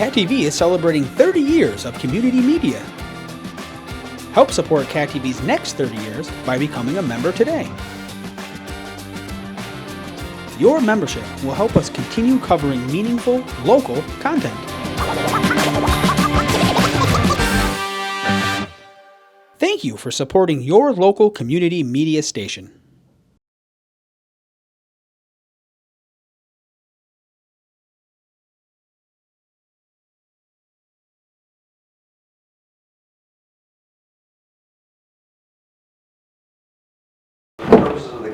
CadTV is celebrating 30 years of community media. Help support CadTV's next 30 years by becoming a member today. Your membership will help us continue covering meaningful, local content. Thank you for supporting your local community media station.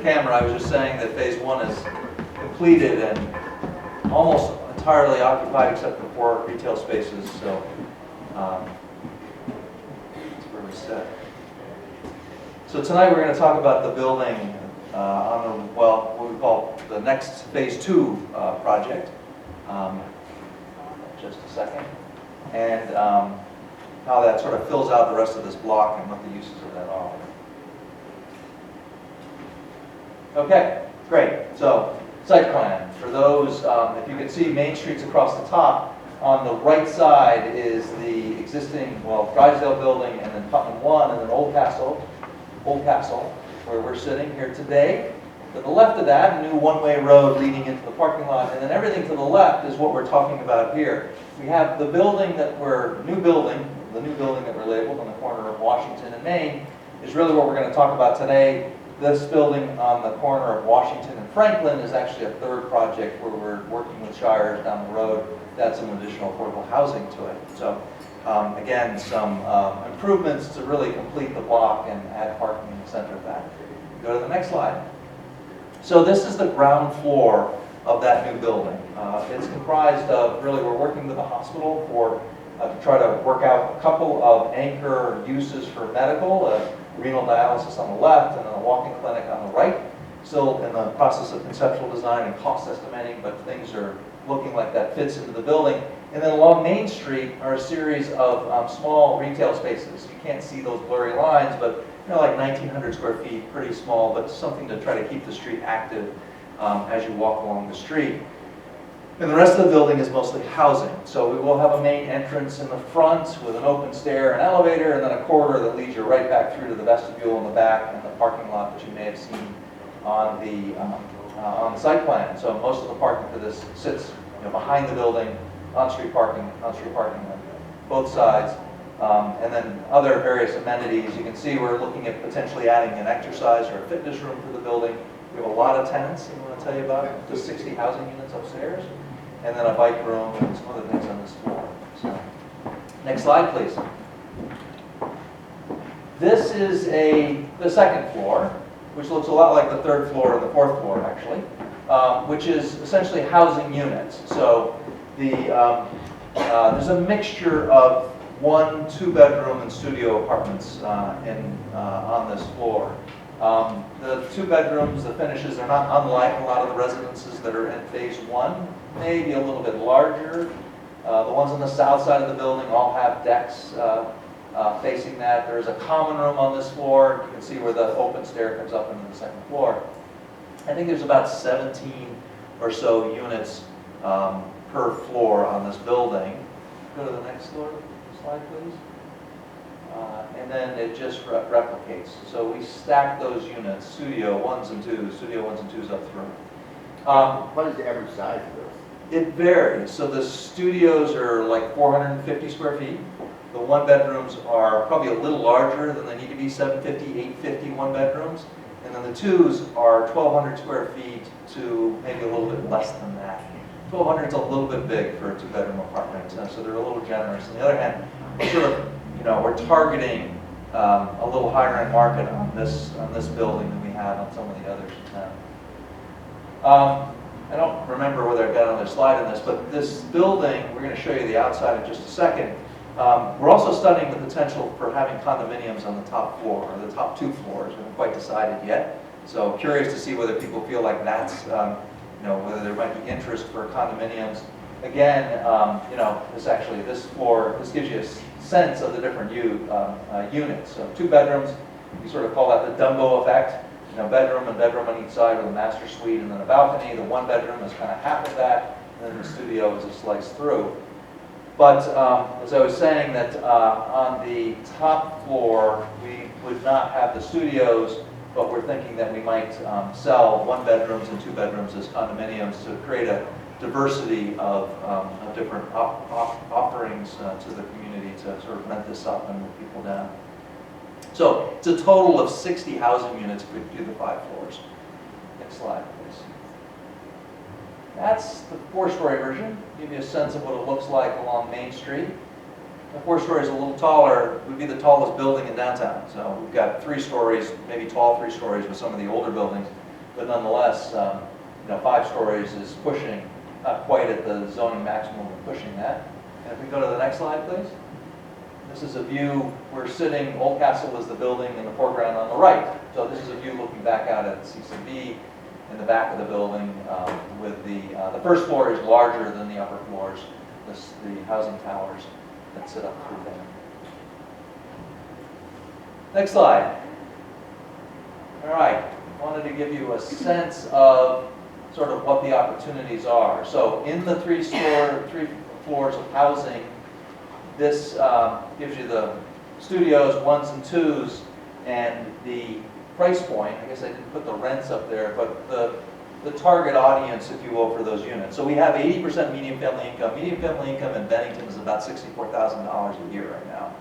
Camera, I was just saying that phase one is completed and almost entirely occupied except for 4 retail spaces, so that's where we sit. So tonight we're going to talk about the building on the, well, what we call the next phase 2 project. Just a second. And how that sort of fills out the rest of this block and what the uses of that are. Okay, great. So, site plan. For those, if you can see Main Street's across the top, on the right side is the existing, well, Drysdale building, and then Putnam 1, and then Old Castle, where we're sitting here today. To the left of that, a new one-way road leading into the parking lot, and then everything to the left is what we're talking about here. We have the building that we're, the new building that we're labeled on the corner of Washington and Main, is really what we're going to talk about today. This building on the corner of Washington and Franklin is actually a third project where we're working with Shires down the road to add some additional affordable housing to it. So again, some improvements to really complete the block and add parking in the center of that. Go to the next slide. So this is the ground floor of that new building. It's comprised of, really, we're working with the hospital for to try to work out a couple of anchor uses for medical, renal dialysis on the left, and then a walk-in clinic on the right. Still in the process of conceptual design and cost estimating, but things are looking like that fits into the building. And then along Main Street are a series of small retail spaces. You can't see those blurry lines, but like 1,900 square feet, pretty small, but something to try to keep the street active as you walk along the street. And the rest of the building is mostly housing. So we will have a main entrance in the front with an open stair and elevator, and then a corridor that leads you right back through to the vestibule in the back and the parking lot that you may have seen on the site plan. So most of the parking for this sits behind the building, on-street parking on both sides, and then other various amenities. You can see we're looking at potentially adding an exercise or a fitness room to the building. We have a lot of tenants, I want to tell you about, just 60 housing units upstairs. And then a bike room and some other things on this floor. So, next slide, please. This is the second floor, which looks a lot like the third floor and the fourth floor, actually, which is essentially housing units. So there's a mixture of 1 2-bedroom and studio apartments on this floor. The 2 bedrooms, the finishes are not unlike a lot of the residences that are in phase 1. Maybe a little bit larger. The ones on the south side of the building all have decks facing that. There's a common room on this floor. You can see where the open stair comes up into the second floor. I think there's about 17 or so units per floor on this building. Go to the next slide, please. And then it just replicates. So we stack those units, studio 1s and 2s up through. What is the average size of those? It varies. So the studios are like 450 square feet. The 1-bedrooms are probably a little larger than they need to be, 750, 850 1-bedrooms. And then the 2s are 1,200 square feet to maybe a little bit less than that. 1,200 is a little bit big for a 2-bedroom apartment, so they're a little generous. On the other hand, we're targeting a little higher end market on this building than we have on some of the others in town. I don't remember whether I've got another slide in this, but this building, we're going to show you the outside in just a second. We're also studying the potential for having condominiums on the top floor, or the top 2 floors. We haven't quite decided yet. So curious to see whether people feel like that's, whether there might be interest for condominiums. Again, this floor, this gives you a sense of the different units. So 2 bedrooms, you sort of call that the Dumbo effect. Bedroom and bedroom on each side with a master suite and then a balcony. The 1-bedroom is kind of half of that, and then the studio is a slice through. But as I was saying, that on the top floor, we would not have the studios, but we're thinking that we might sell 1 bedrooms and 2 bedrooms as condominiums to create a diversity of different offerings to the community to sort of rent this up and move people down. So it's a total of 60 housing units if we do the 5 floors. Next slide, please. That's the 4-story version. Give you a sense of what it looks like along Main Street. The 4 stories a little taller would be the tallest building in downtown. So we've got 3 stories, maybe tall 3 stories with some of the older buildings, but nonetheless, 5 stories is pushing, not quite at the zoning maximum, but pushing that. And if we go to the next slide, please. This is a view, we're sitting, Old Castle is the building in the foreground on the right. So this is a view looking back out at CCB in the back of the building with the first floor is larger than the upper floors, the housing towers that sit up through there. Next slide. All right, wanted to give you a sense of sort of what the opportunities are. So in the 3 floors of housing, this gives you the studios, 1s and 2s, and the price point. I guess I didn't put the rents up there, but the target audience, if you will, for those units. So we have 80% median family income. Median family income in Bennington is about $64,000 a year right now.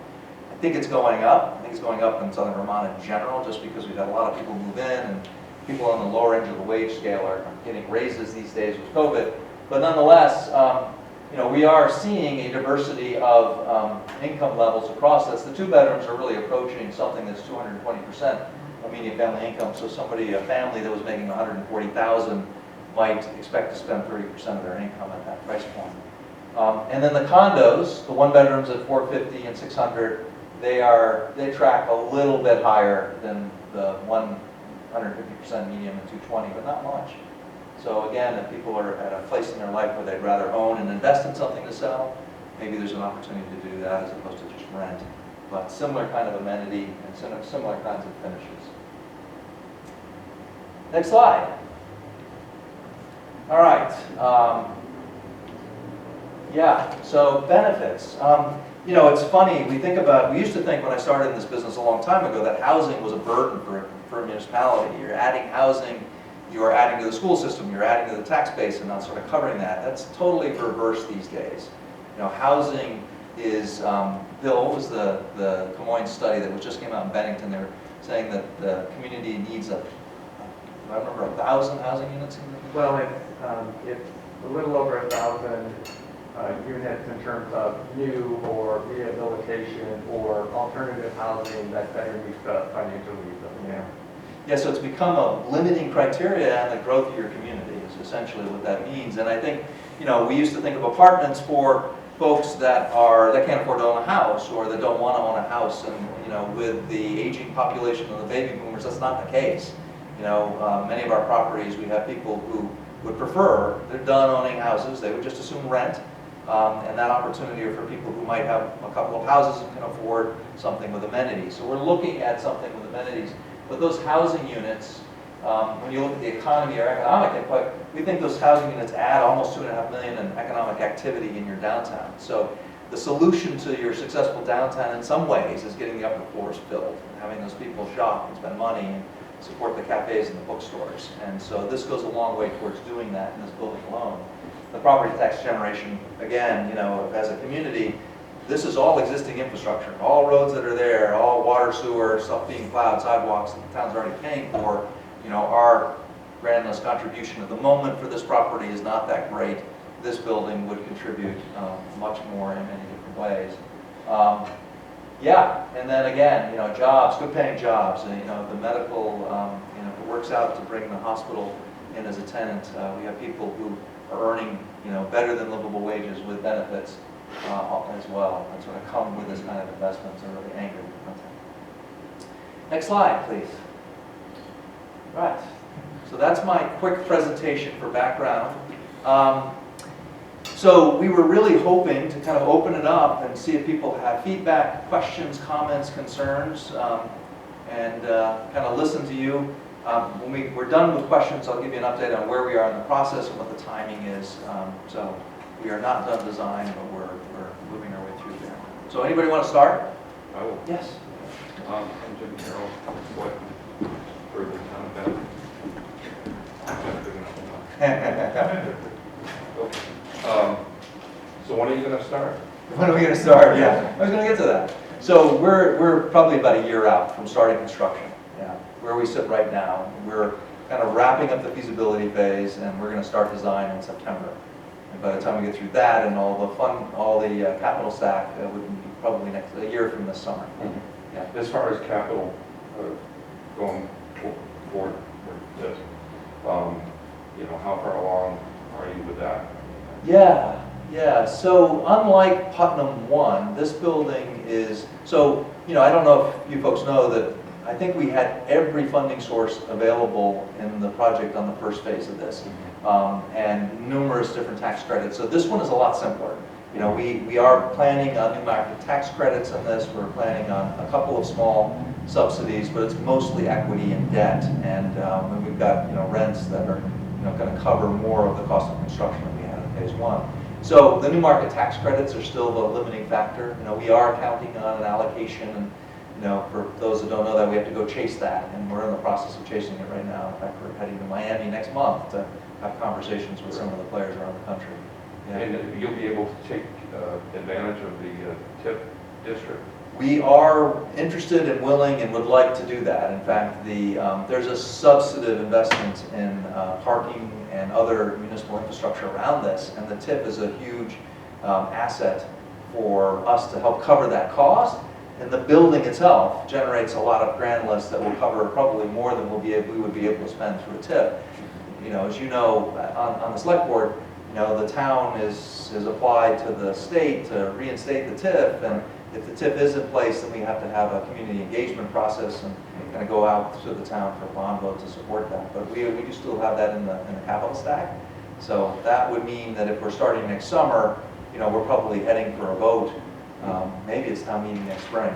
I think it's going up. I think it's going up in Southern Vermont in general, just because we've had a lot of people move in, and people on the lower end of the wage scale are getting raises these days with COVID. But nonetheless, we are seeing a diversity of income levels across this. The 2 bedrooms are really approaching something that's 220% of median family income. So a family that was making $140,000 might expect to spend 30% of their income at that price point. And then the condos, the 1 bedrooms at $450 and $600, they track a little bit higher than the 150% median and 220, but not much. So again, if people are at a place in their life where they'd rather own and invest in something to sell, maybe there's an opportunity to do that as opposed to just rent. But similar kind of amenity and similar kinds of finishes. Next slide. All right. So benefits. It's funny, we used to think when I started in this business a long time ago that housing was a burden for a municipality. You're adding housing, you're adding to the school system, you're adding to the tax base and not sort of covering that. That's totally reversed these days. Housing is, Bill, what was the Des Moines study that just came out in Bennington? They were saying that the community needs I remember 1,000 housing units? Well, it's a little over 1,000 units in terms of new or rehabilitation or alternative housing that better meets the financial needs of the mayor. Yeah, so it's become a limiting criteria and the growth of your community is essentially what that means. And I think, we used to think of apartments for folks that can't afford to own a house or that don't want to own a house. And, with the aging population of the baby boomers, that's not the case. Many of our properties, we have people who would prefer, they're done owning houses, they would just assume rent. And that opportunity for people who might have a couple of houses and can afford something with amenities. So we're looking at something with amenities. But those housing units, when you look at the economy or economic impact, we think those housing units add almost $2.5 million in economic activity in your downtown. So the solution to your successful downtown in some ways is getting the upper floors filled, and having those people shop and spend money and support the cafes and the bookstores. And so this goes a long way towards doing that in this building alone. The property tax generation, again, as a community, this is all existing infrastructure. All roads that are there, all water, sewer, stuff being plowed, sidewalks that the town's already paying for. Our grandest contribution at the moment for this property is not that great. This building would contribute much more in many different ways. And then again, jobs, good paying jobs. The medical, if it works out to bring the hospital in as a tenant, we have people who are earning, better than livable wages with benefits as well, that sort of come with this kind of investments and really anchor the content. Next slide, please. Right. So that's my quick presentation for background. So we were really hoping to kind of open it up and see if people have feedback, questions, comments, concerns, and kind of listen to you. When we're done with questions, I'll give you an update on where we are in the process and what the timing is. So we are not done design, but we're So anybody want to start? I will. Yes. I'm Jim Carroll, what, for the town of Bennington. So when are you going to start? When are we going to start? Yeah, I was going to get to that. So we're probably about a year out from starting construction. Yeah, where we sit right now, we're kind of wrapping up the feasibility phase, and we're going to start design in September. And by the time we get through that and all the capital stack, it would be probably a year from this summer. Yeah. As far as capital going forward with this, how far along are you with that? Yeah. So unlike Putnam 1, this building is, I don't know if you folks know that I think we had every funding source available in the project on the first phase of this, and numerous different tax credits. So this one is a lot simpler. We are planning on new market tax credits on this. We're planning on a couple of small subsidies, but it's mostly equity and debt, and we've got rents that are going to cover more of the cost of construction that we had in phase 1. So the new market tax credits are still the limiting factor. We are counting on an allocation, and for those that don't know that, we have to go chase that, and we're in the process of chasing it right now. In fact, we're heading to Miami next month to have conversations with some of the players around the country. Yeah. And you'll be able to take advantage of the TIP district? We are interested and willing and would like to do that. In fact, there's a substantive investment in parking and other municipal infrastructure around this, and the TIP is a huge asset for us to help cover that cost. And the building itself generates a lot of grand lists that will cover probably more than we would be able to spend through a TIP. As you know, on the select board, the town is applied to the state to reinstate the TIF, and if the TIF is in place, then we have to have a community engagement process and kind of go out to the town for a bond vote to support that. But we do still have that in the capital stack. So that would mean that if we're starting next summer, we're probably heading for a vote. Maybe it's town meeting next spring,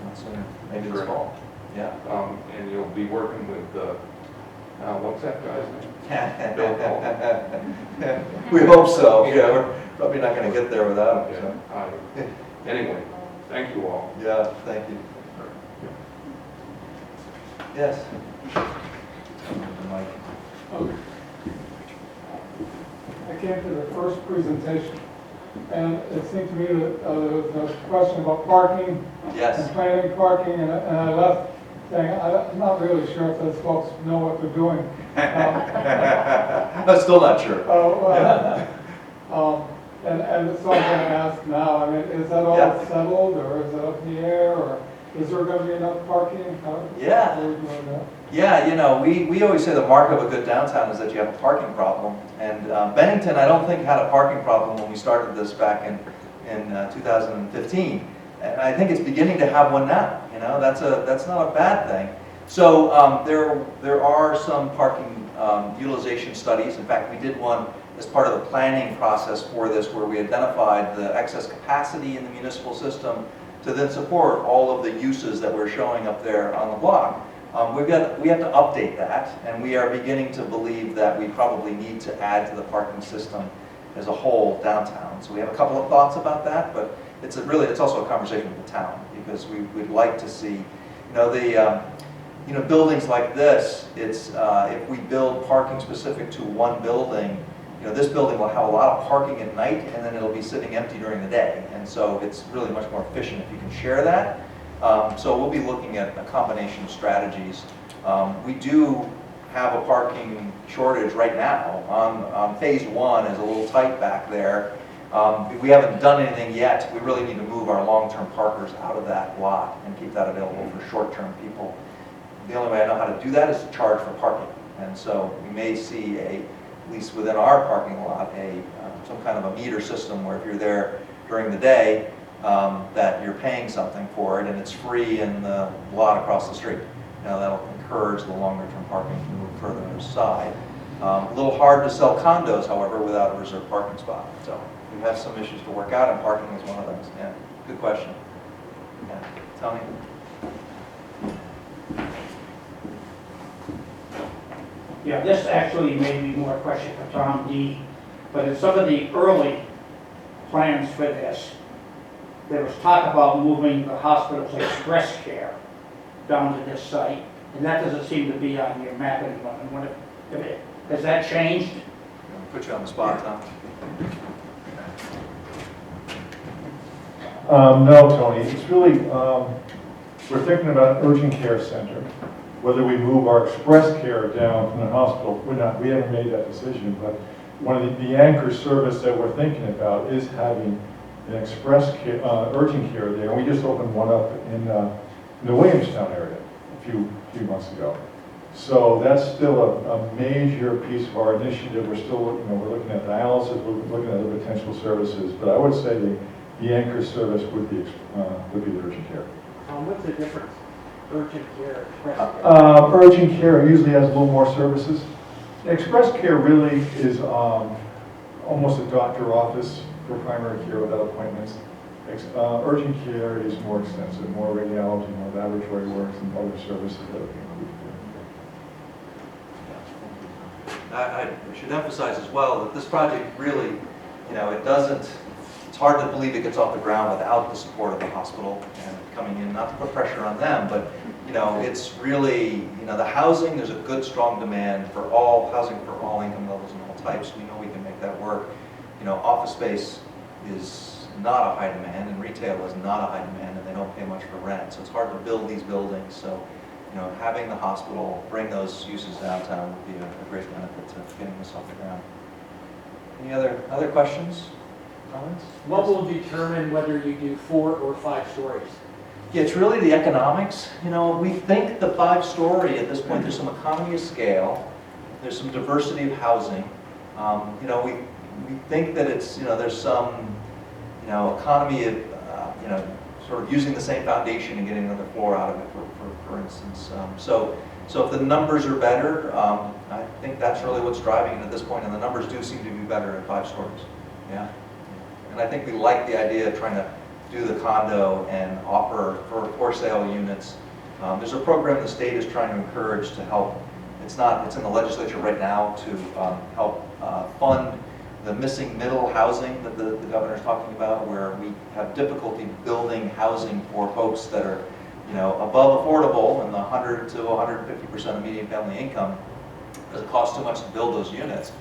not sooner. Maybe this fall. Yeah. And you'll be working with what's that guy's name? Bill Cole. We hope so. Yeah, we're probably not going to get there without him. Okay. Anyway, thank you all. Yeah, thank you. Yes. Mike. I came to the first presentation, and it seemed to me that there was a question about parking and planning parking, and I left saying, I'm not really sure if those folks know what they're doing. I'm still not sure. And so I'm going to ask now, is that all settled, or is it up in the air, or is there going to be enough parking? Yeah, we always say the mark of a good downtown is that you have a parking problem. And Bennington, I don't think, had a parking problem when we started this back in 2015. And I think it's beginning to have one now. That's not a bad thing. So there are some parking utilization studies. In fact, we did one as part of the planning process for this, where we identified the excess capacity in the municipal system to then support all of the uses that we're showing up there on the block. We have to update that, and we are beginning to believe that we probably need to add to the parking system as a whole downtown. So we have a couple of thoughts about that, but it's also a conversation with the town, because we'd like to see, buildings like this. It's if we build parking specific to one building, this building will have a lot of parking at night, and then it'll be sitting empty during the day. And so it's really much more efficient if you can share that. So we'll be looking at a combination of strategies. We do have a parking shortage right now. On phase 1 is a little tight back there. We haven't done anything yet. We really need to move our long-term parkers out of that lot and keep that available for short-term people. The only way I know how to do that is to charge for parking. And so we may see at least within our parking lot, some kind of a meter system where if you're there during the day, that you're paying something for it, and it's free in the lot across the street. That'll encourage the longer-term parking to move further aside. A little hard to sell condos, however, without a reserved parking spot. So we have some issues to work out, and parking is one of those. Yeah, good question. Yeah, Tony. Yeah, this actually may be more a question for Tom D. But in some of the early plans for this, there was talk about moving the hospital's express care down to this site, and that doesn't seem to be on your map anymore. And what has that changed? Put you on the spot, Tom. No, Tony, it's really, we're thinking about an urgent care center. Whether we move our express care down from the hospital, we haven't made that decision, but one of the anchor service that we're thinking about is having an express care, urgent care there. And we just opened one up in the Williamstown area a few months ago. So that's still a major piece of our initiative. We're still, we're looking at dialysis, we're looking at the potential services, but I would say the anchor service would be the urgent care. What's the difference? Urgent care, express care? Urgent care usually has a little more services. Express care really is almost a doctor office for primary care without appointments. Urgent care is more extensive, more radiology, more laboratory work, and other services that are included. I should emphasize as well that this project really, it's hard to believe it gets off the ground without the support of the hospital and coming in, not to put pressure on them, but it's really, the housing, there's a good, strong demand for all housing for all income levels and all types. We know we can make that work. Office space is not a high demand, and retail is not a high demand, and they don't pay much for rent. So it's hard to build these buildings. So, having the hospital bring those uses downtown would be a great benefit to getting this off the ground. Any other questions, comments? What will determine whether you do 4 or 5 stories? Yeah, it's really the economics. We think the 5-story at this point, there's some economy of scale, there's some diversity of housing. We think that it's, there's some, economy of, sort of using the same foundation and getting another floor out of it, for instance. So if the numbers are better, I think that's really what's driving it at this point, and the numbers do seem to be better at 5 stories. Yeah. And I think we like the idea of trying to do the condo and offer for sale units. There's a program the state is trying to encourage to help. It's in the legislature right now to help fund the missing middle housing that the governor's talking about, where we have difficulty building housing for folks that are, above affordable and the 100 to 150% of median family income, because it costs too much to build those units.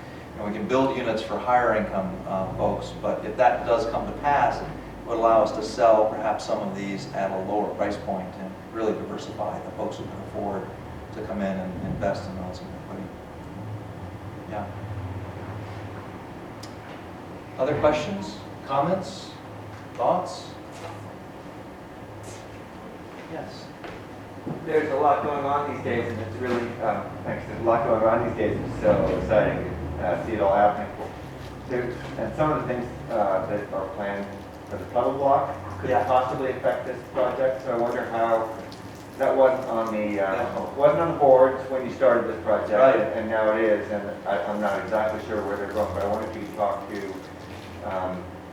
We can build units for higher income folks, but if that does come to pass, it would allow us to sell perhaps some of these at a lower price point and really diversify the folks who can afford to come in and invest in those equity. Yeah. Other questions, comments, thoughts? Yes. There's a lot going on these days, and it's really, thanks, there's a lot going on these days, it's so exciting to see it all happening. And some of the things that are planned for the puddle block could possibly affect this project, so I wonder how, that wasn't on the boards when you started this project, right. And now it is, and I'm not exactly sure where they're going, but I wonder if you could talk to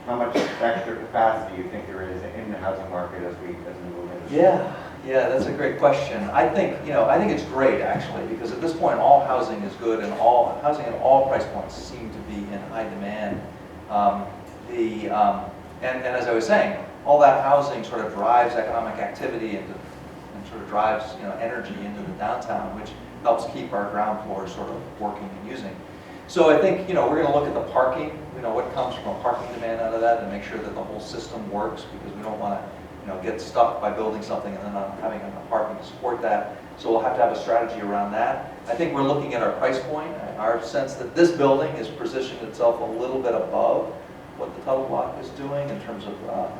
how much extra capacity you think there is in the housing market as we move into this. Yeah, that's a great question. I think it's great actually, because at this point all housing is good, and housing at all price points seem to be in high demand. And as I was saying, all that housing sort of drives economic activity and sort of drives energy into the downtown, which helps keep our ground floors sort of working and using. So I think we're going to look at the parking, what comes from a parking demand out of that, and make sure that the whole system works, because we don't want to get stuck by building something and then not having enough parking to support that. So we'll have to have a strategy around that. I think we're looking at our price point, our sense that this building is positioned itself a little bit above what the Tuttle Block is doing in terms of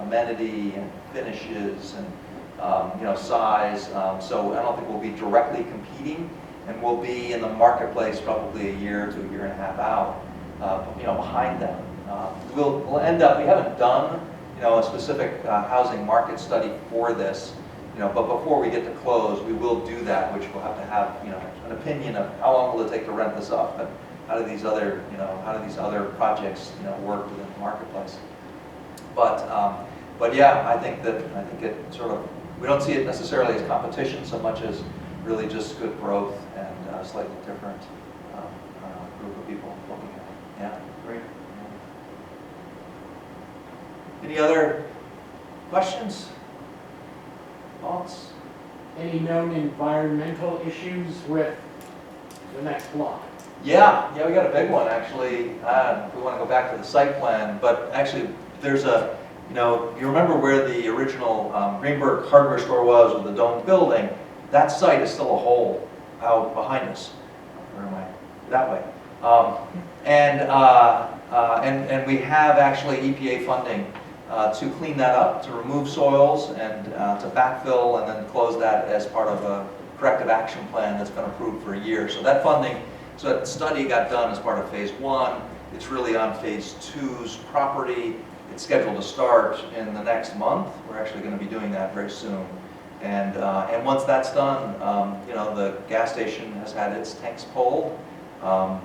amenity and finishes and size. So I don't think we'll be directly competing, and we'll be in the marketplace probably a year to a year and a half out, behind them. We'll end up, we haven't done a specific housing market study for this, but before we get to close, we will do that, which we'll have to have an opinion of how long will it take to rent this up, and how do these other projects work within the marketplace. But yeah, I think it sort of, we don't see it necessarily as competition so much as really just good growth and a slightly different group of people looking at it. Yeah, great. Any other Questions? Thoughts? Any known environmental issues with the next block? Yeah, we got a big one, actually. We want to go back to the site plan, but actually, there's a, you remember where the original Greenberg hardware store was with the domed building? That site is still a hole out behind us. Where am I? That way. And we have actually EPA funding to clean that up, to remove soils and to backfill and then close that as part of a corrective action plan that's been approved for a year. So that funding, so that study got done as part of phase 1. It's really on phase 2's property. It's scheduled to start in the next month. We're actually going to be doing that very soon. And once that's done, the gas station has had its tanks pulled.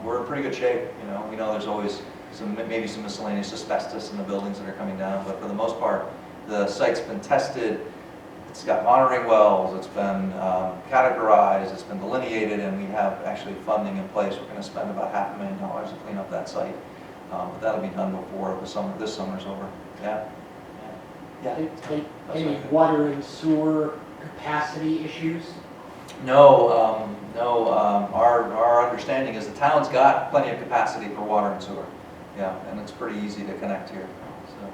We're in pretty good shape. We know there's always maybe some miscellaneous asbestos in the buildings that are coming down, but for the most part, the site's been tested. It's got monitoring wells. It's been categorized. It's been delineated, and we have actually funding in place. We're going to spend about $500,000 to clean up that site, but that'll be done before this summer's over. Yeah. Any water and sewer capacity issues? No. Our understanding is the town's got plenty of capacity for water and sewer. Yeah, and it's pretty easy to connect here. So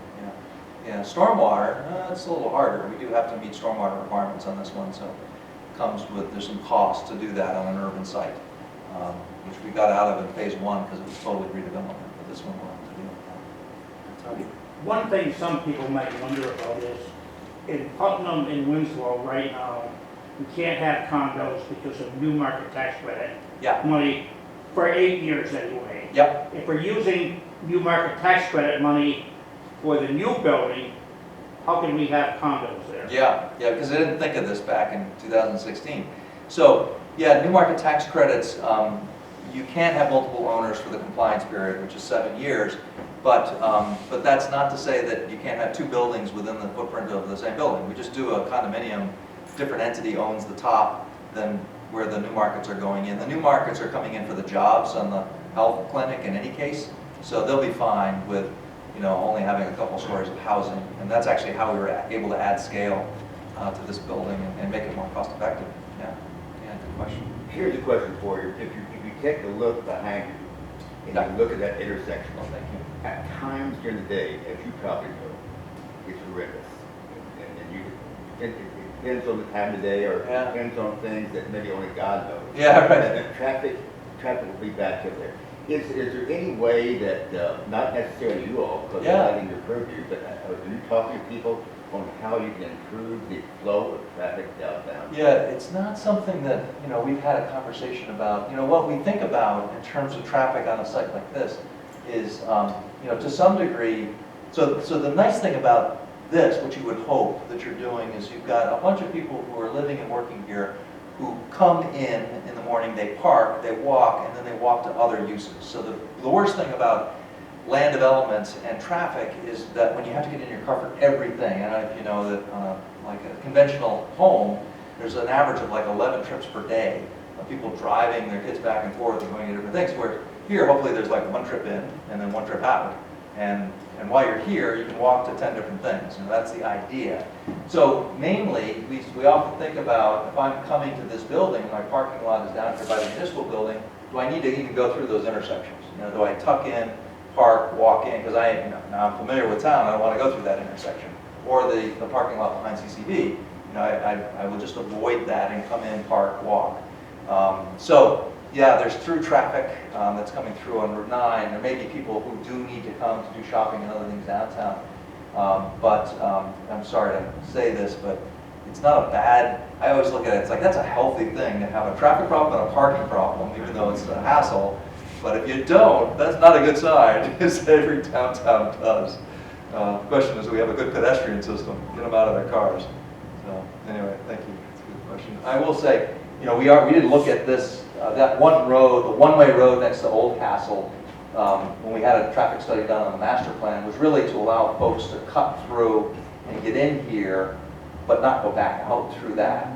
yeah. Stormwater, it's a little harder. We do have to meet stormwater requirements on this one, so there's some cost to do that on an urban site, which we got out of in phase 1 because it was totally redevelopment. But this one we'll have to do. One thing some people might wonder about is, in Putnam and Winslow right now, you can't have condos because of new market tax credit money for 8 years anyway. Yep. If we're using new market tax credit money for the new building, how can we have condos there? Yeah, because I didn't think of this back in 2016. So, new market tax credits, you can't have multiple owners for the compliance period, which is 7 years, but that's not to say that you can't have 2 buildings within the footprint of the same building. We just do a condominium, different entity owns the top than where the new markets are going in. The new markets are coming in for the jobs on the health clinic in any case, so they'll be fine with only having a couple stories of housing, and that's actually how we were able to add scale to this building and make it more cost effective. Yeah, good question. Here's a question for you. If you take a look behind you and you look at that intersection, Thank you. at times during the day, as you probably know, it's horrendous. And it depends on the time of day or it depends on things that maybe only God knows. Yeah, right. And traffic will be back in there. Is there any way that, not necessarily you all, because it's not in your purview, but are you talking to people on how you can improve the flow of traffic downtown? Yeah, it's not something that, we've had a conversation about. What we think about in terms of traffic on a site like this is, to some degree, so the nice thing about this, what you would hope that you're doing, is you've got a bunch of people who are living and working here who come in the morning, they park, they walk, and then they walk to other uses. So the worst thing about land development and traffic is that when you have to get in your car for everything, and I don't know if you know that on like a conventional home, there's an average of like 11 trips per day of people driving their kids back and forth and going to different things, where here hopefully there's like 1 trip in and then 1 trip out. And while you're here, you can walk to 10 different things, and that's the idea. So mainly, we often think about, if I'm coming to this building, my parking lot is down here by the municipal building, do I need to even go through those intersections? Do I tuck in, park, walk in, because now I'm familiar with town, I don't want to go through that intersection. Or the parking lot behind CCB, I will just avoid that and come in, park, walk. There's through traffic that's coming through on Route 9. There may be people who do need to come to do shopping and other things downtown. I'm sorry to say this, but it's not a bad, I always look at it, it's like that's a healthy thing to have a traffic problem and a parking problem, even though it's a hassle. But if you don't, that's not a good sign, as every downtown does. The question is, do we have a good pedestrian system? Get them out of their cars. So anyway, thank you. That's a good question. I will say, we did look at this, that one road, the one-way road next to Old Castle, when we had a traffic study done on the master plan, was really to allow folks to cut through and get in here, but not go back out through that.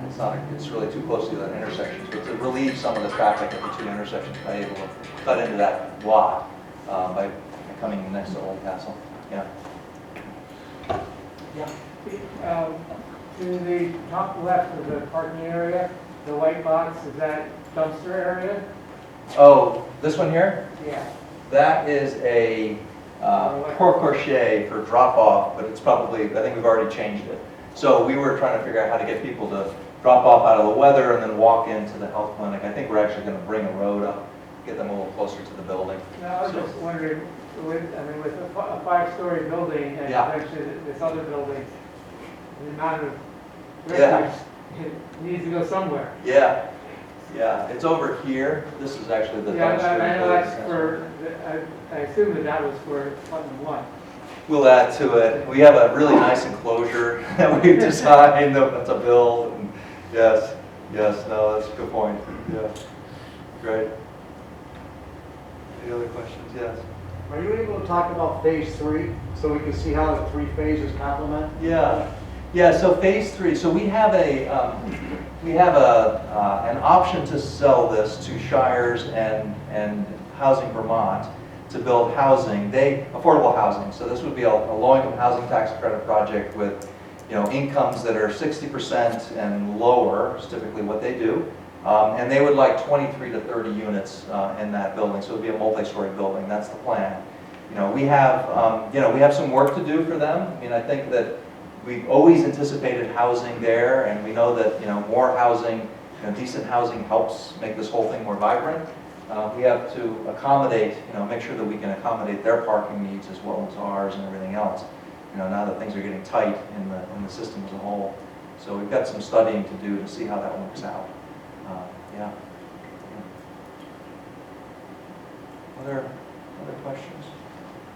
It's really too close to that intersection. So to relieve some of the traffic at the 2 intersections, by able to cut into that lot by coming next to Old Castle. Yeah. To the top left of the parking area, the white box, is that dumpster area? Oh, this one here? Yeah. That is a porte-cochere for drop-off, but it's probably, I think we've already changed it. So we were trying to figure out how to get people to drop off out of the weather and then walk into the health clinic. I think we're actually going to bring a road up, get them a little closer to the building. No, I was just wondering, with a five-story building and Yeah. eventually this other building, the amount of Yeah. refuse, it needs to go somewhere. Yeah, yeah, it's over here. This is actually the Yeah, dumpster. I know that's for, I assume that was for Putnam 1. We'll add to it. We have a really nice enclosure that we've designed to build. And yes, yes, no, that's a good point. Yeah, great. Any other questions? Yes. Are you able to talk about phase 3 so we can see how the 3 phases complement? Yeah, yeah. So phase 3. So we have an option to sell this to Shires and Housing Vermont to build housing. Affordable housing. So this would be a low-income housing tax credit project with, incomes that are 60% and lower. Is typically what they do. And they would like 23 to 30 units in that building, so it would be a multi-story building. That's the plan. We have some work to do for them. I mean, I think that we've always anticipated housing there, and we know that more housing, decent housing helps make this whole thing more vibrant. We have to accommodate, make sure that we can accommodate their parking needs as well as ours and everything else. Now that things are getting tight in the system as a whole, so we've got some studying to do to see how that works out. Yeah. Other questions?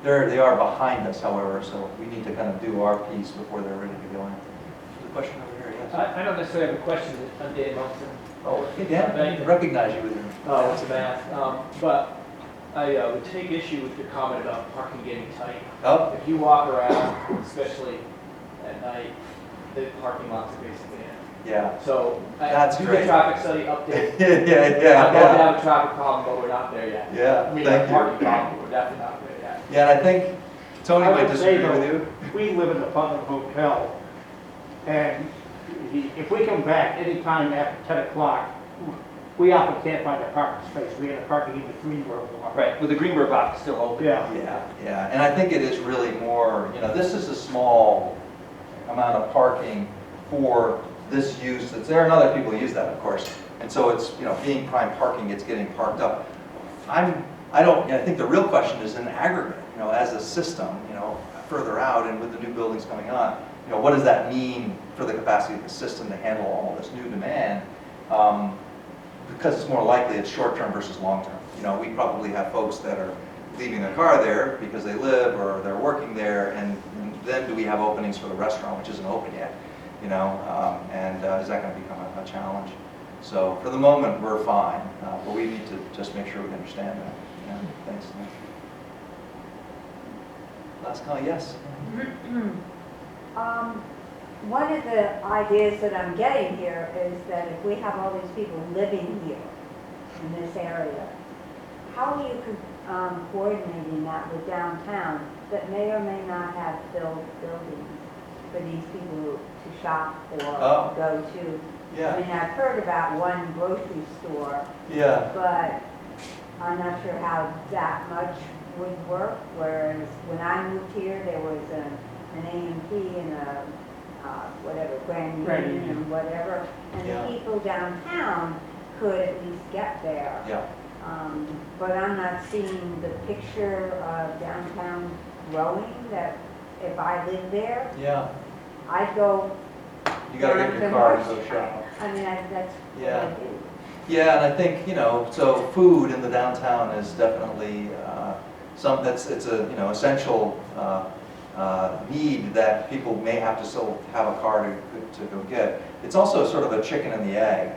They are behind us, however, so we need to kind of do our piece before they're ready to go in. There's a question over here, yes? I don't necessarily have a question. I'm Dave Munson. Oh, hey Dan, I recognize you with your... Oh, what's the math? But I would take issue with your comment about parking getting tight. Oh. If you walk around, especially at night, the parking lots are basically empty. Yeah. So That's do great. the traffic study update. yeah. I'm going to have a traffic problem, but we're not there yet. Yeah, I mean, thank a parking problem, but we're definitely not there yet. Yeah, and I think Tony I might would say, disagree with though, you. we live in the Putnam Hotel, and if we come back anytime after 10 o'clock, we often can't find a parking space. We end up parking in the Greenberg lot. Right, with the Greenberg box still open. Yeah. Yeah, and I think it is really more, this is a small amount of parking for this use that's there, and other people use that, of course. And so it's, being prime parking, it's getting parked up. I think the real question is in aggregate, as a system, further out and with the new buildings coming on, what does that mean for the capacity of the system to handle all this new demand? Because it's more likely it's short-term versus long-term. We probably have folks that are leaving their car there because they live or they're working there, and then do we have openings for the restaurant, which isn't open yet? And is that going to become a challenge? So for the moment, we're fine, but we need to just make sure we understand that. Yeah, thanks. Last comment, yes? One of the ideas that I'm getting here is that if we have all these people living here in this area, how are you coordinating that with downtown that may or may not have filled buildings for these people to shop or go to? Yeah. I mean, I've heard about one grocery store, but I'm not sure how that much would work, whereas when I moved here, there was an A&P and a whatever, Grand Union and whatever, and the people downtown could at least get there. Yeah. But I'm not seeing the picture of downtown growing, that if I lived there, I'd go. You got to get in your car and go shop. I mean, that's what I do. Yeah, and I think, so food in the downtown is definitely it's a, essential need that people may have to still have a car to go get. It's also sort of a chicken and the egg.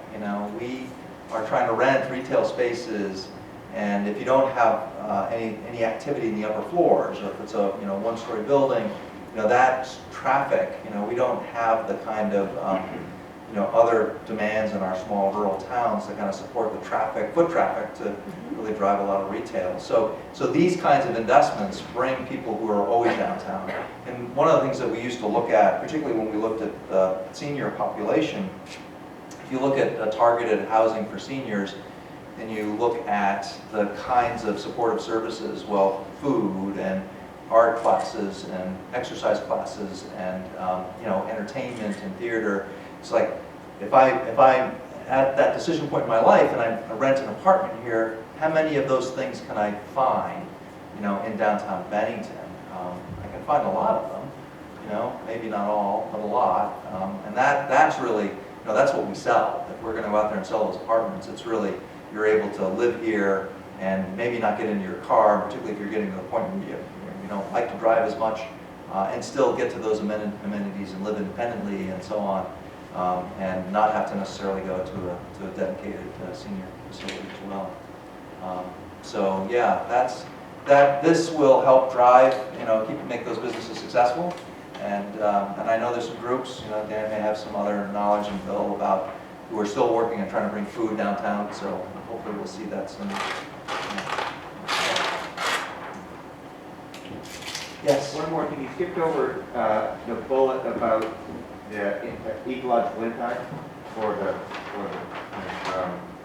We are trying to rent retail spaces, and if you don't have any activity in the upper floors, or if it's a one-story building, that's traffic. We don't have the kind of other demands in our small rural towns to kind of support the foot traffic to really drive a lot of retail. So these kinds of investments bring people who are always downtown. And one of the things that we used to look at, particularly when we looked at the senior population, if you look at targeted housing for seniors, and you look at the kinds of supportive services, well, food and art classes and exercise classes and entertainment and theater. It's like if I'm at that decision point in my life and I rent an apartment here, how many of those things can I find, in downtown Bennington? I can find a lot of them, maybe not all, but a lot. And that's really, that's what we sell. If we're going to go out there and sell those apartments, it's really, you're able to live here and maybe not get into your car, particularly if you're getting to the point where you don't like to drive as much, and still get to those amenities and live independently and so on, and not have to necessarily go to a dedicated senior facility as well. So yeah, this will help drive, make those businesses successful. And I know there's some groups, Dan may have some other knowledge, and Bill, about who are still working on trying to bring food downtown, so hopefully we'll see that soon. Yes? One more thing, you skipped over the bullet about the ecological impact for the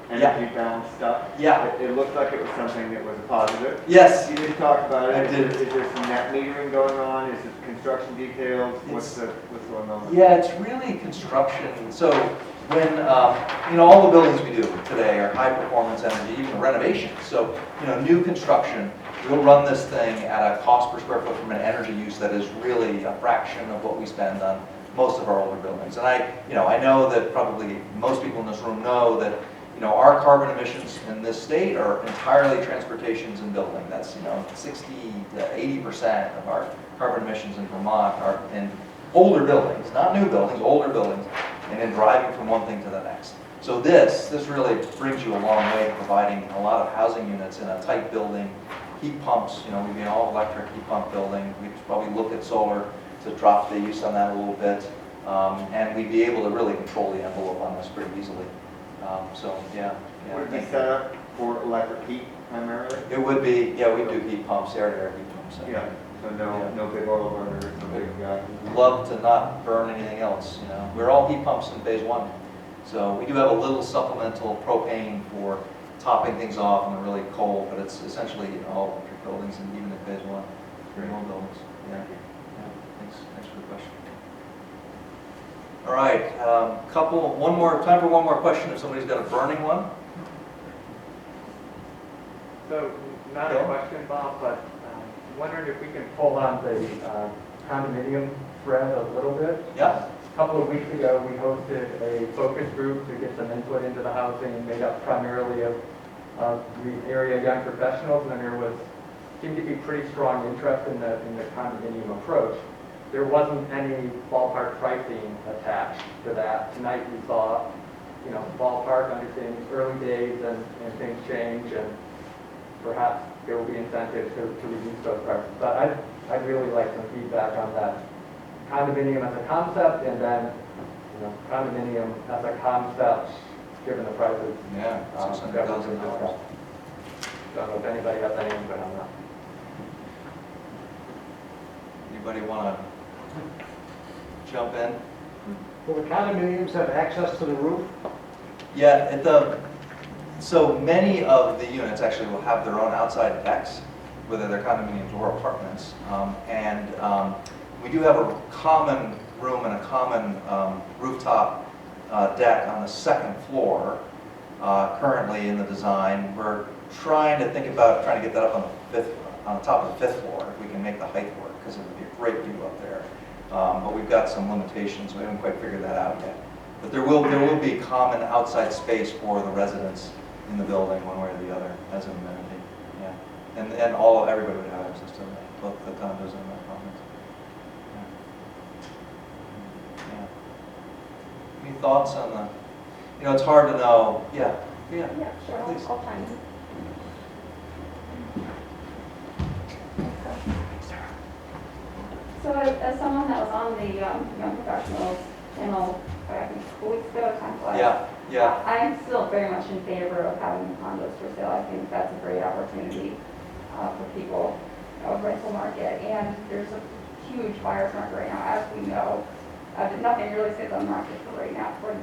energy balance stuff. Yeah. It looked like it was something that was a positive. Yes. You did talk about it. I did. Is there some net metering going on? Is it construction details? What's going on? Yeah, it's really construction. So when, all the buildings we do today are high performance energy, even renovations. So, new construction, we'll run this thing at a cost per square foot from an energy use that is really a fraction of what we spend on most of our older buildings. And I know that probably most people in this room know that, our carbon emissions in this state are entirely transportations and building. That's, 60 to 80% of our carbon emissions in Vermont are in older buildings, not new buildings, older buildings, and in driving from one thing to the next. So this really brings you a long way, providing a lot of housing units in a tight building. Heat pumps, we'd be an all-electric heat pump building. We'd probably look at solar to drop the use on that a little bit. And we'd be able to really control the envelope on this pretty easily. So, yeah. Would it be set up for electric heat primarily? It would be, yeah, we do heat pumps, air-to-air heat pumps. Yeah, so no big oil burners, no big... Love to not burn anything else, We're all heat pumps in phase 1. So we do have a little supplemental propane for topping things off in the really cold, but it's essentially all electric buildings, and even in phase 1, very old buildings. Yeah. Thanks for the question. All right, time for one more question if somebody's got a burning one. So, not a question, Bob, but wondering if we can pull on the condominium thread a little bit. Yeah. A couple of weeks ago, we hosted a focus group to get some input into the housing, made up primarily of the area young professionals, and there seemed to be pretty strong interest in the condominium approach. There wasn't any ballpark pricing attached to that. Tonight we saw, ballpark, understanding it's early days and things change, and perhaps there will be incentives to reduce those prices. But I'd really like some feedback on that condominium as a concept, and then, condominium as a concept, given the prices. Yeah, $600,000. Don't know if anybody has any input on that. Anybody want to jump in? Will the condominiums have access to the roof? Yeah, so many of the units actually will have their own outside decks, whether they're condominiums or apartments. We do have a common room and a common rooftop deck on the second floor currently in the design. We're trying to think about trying to get that up on the top of the 5th floor if we can make the height work, because it would be a great view up there. But we've got some limitations, we haven't quite figured that out yet. But there will be common outside space for the residents in the building, one way or the other, as an amenity. Yeah, and everybody would have access to that, both the condos and the apartments. Yeah. Any thoughts on the? It's hard to know. Yeah. Yeah, sure. Please. I'll chime in. So as someone that was on the young professionals panel back in couple weeks ago, time flies. Yeah. I'm still very much in favor of having condos for sale. I think that's a great opportunity for people of rental market. And there's a huge buyer's market right now, as we know. Nothing really sits on the market for right now for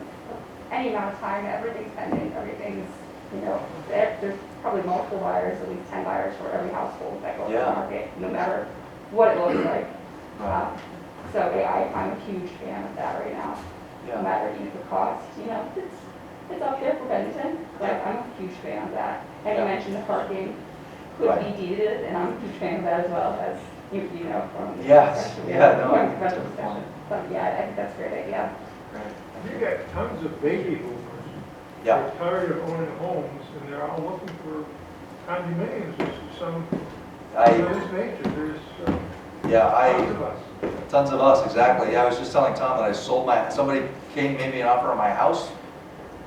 any amount of time. Everything's pending. Everything's, there's probably multiple buyers, at least 10 buyers for every household that goes to the market, no matter what it looks like. So I'm a huge fan of that right now. No matter the cost, it's up there for Bennington, but I'm a huge fan of that. And you mentioned the parking could be deeded, and I'm a huge fan of that as well, as you know from the rental discussion. So I think that's a great idea. You got tons of baby boomers. They're tired of owning homes, and they're all looking for condominiums, which is some of this nature. There's tons of us, exactly. I was just telling Tom that I sold somebody made me an offer on my house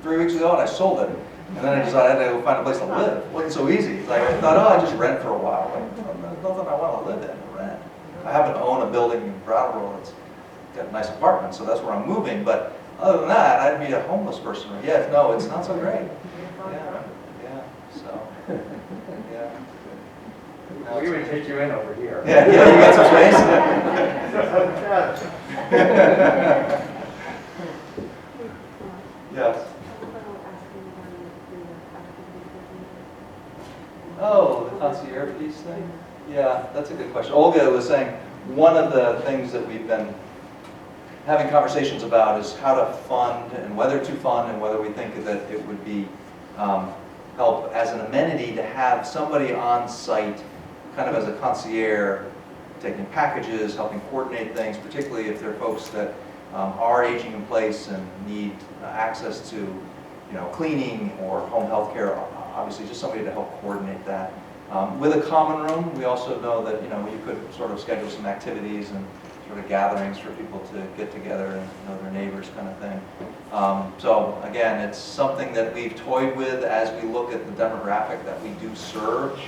3 weeks ago, and I sold it. And then I decided I had to go find a place to live. It wasn't so easy. Like, I thought, I just rent for a while. Like, there's nothing I want to live in, rent. I happen to own a building in Brattleboro that's got a nice apartment, so that's where I'm moving. But other than that, I'd be a homeless person. No, it's not so great. We would take you in over here. You got some space? Yes. Oh, the concierge piece thing? Yeah, that's a good question. Olga was saying one of the things that we've been having conversations about is how to fund and whether to fund and whether we think that it would be help as an amenity to have somebody on site kind of as a concierge, taking packages, helping coordinate things, particularly if there are folks that are aging in place and need access to, cleaning or home health care. Obviously, just somebody to help coordinate that. With a common room, we also know that you could sort of schedule some activities and sort of gatherings for people to get together and know their neighbors, kind of thing. So again, it's something that we've toyed with as we look at the demographic that we do serve.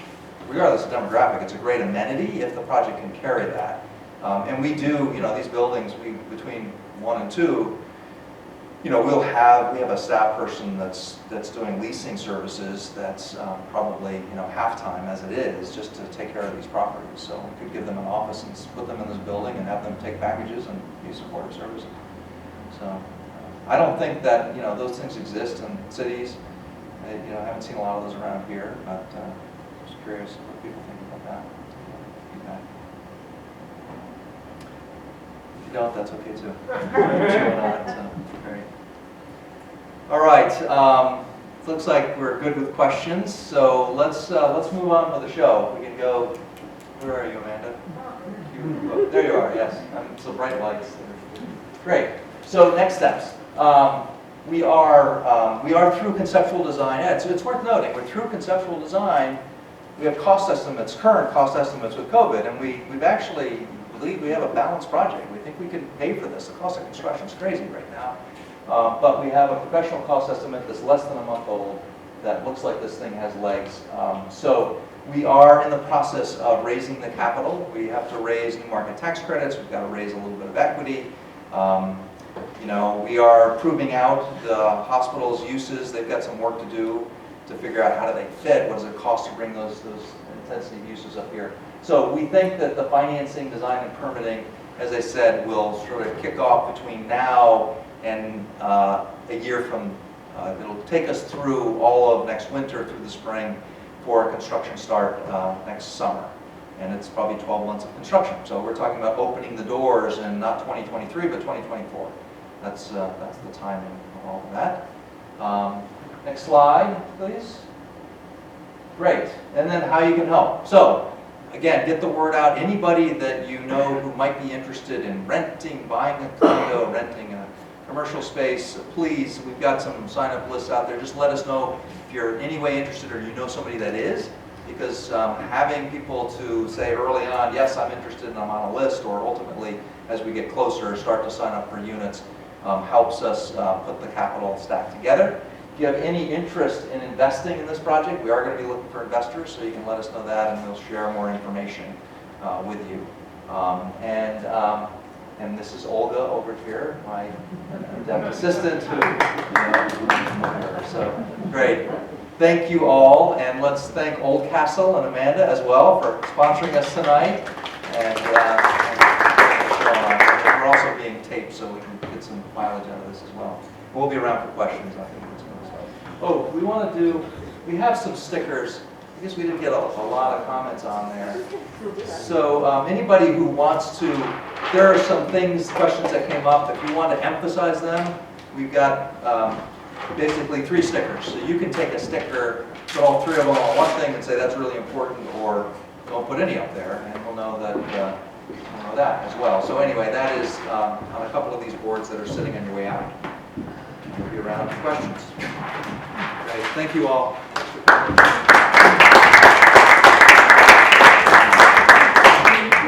Regardless of demographic, it's a great amenity if the project can carry that. And we do, these buildings, between 1 and 2, we have a staff person that's doing leasing services that's probably, half-time as it is, just to take care of these properties. So we could give them an office and put them in this building and have them take packages and be supportive services. So I don't think that, those things exist in cities. I haven't seen a lot of those around here, but just curious what people think about that. If you don't, that's okay too. Great. All right. Looks like we're good with questions, so let's move on with the show. We can go. Where are you, Amanda? There you are. Yes. So bright lights. Great. So next steps. We are through conceptual design. Yeah, it's worth noting we're through conceptual design. We have cost estimates, current cost estimates with COVID, and we've actually believe we have a balanced project. We think we can pay for this. The cost of construction is crazy right now. But we have a professional cost estimate that's less than a month old that looks like this thing has legs. So we are in the process of raising the capital. We have to raise new market tax credits. We've got to raise a little bit of equity. We are proving out the hospital's uses. They've got some work to do to figure out how do they fit. What does it cost to bring those intensive uses up here? So we think that the financing, design, and permitting, as I said, will sort of kick off between now and a year from, it'll take us through all of next winter, through the spring, for a construction start next summer. And it's probably 12 months of construction. So we're talking about opening the doors in not 2023, but 2024. That's the timing of all of that. Next slide, please. Great. And then how you can help. So, again, get the word out. Anybody that you know who might be interested in renting, buying a condo, renting a commercial space, please, we've got some sign-up lists out there. Just let us know if you're in any way interested or you know somebody that is. Because having people to say early on, yes, I'm interested and I'm on a list, or ultimately, as we get closer, start to sign up for units, helps us put the capital stack together. If you have any interest in investing in this project, we are going to be looking for investors, so you can let us know that and we'll share more information with you. And And this is Olga over here, my adept assistant. So great. Thank you all, and let's thank Oldcastle and Amanda as well for sponsoring us tonight. And we're also being taped, so we can get some mileage out of this as well. We'll be around for questions, I think. Oh, we have some stickers. I guess we didn't get a lot of comments on there. So anybody who wants to, there are some questions that came up. If you want to emphasize them, we've got basically 3 stickers. So you can take a sticker, put all 3 of them on one thing and say that's really important, or don't put any up there, and we'll know that, as well. So anyway, that is on a couple of these boards that are sitting on your way out. We'll be around for questions. Great. Thank you all.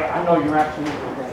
I know you're absolutely right.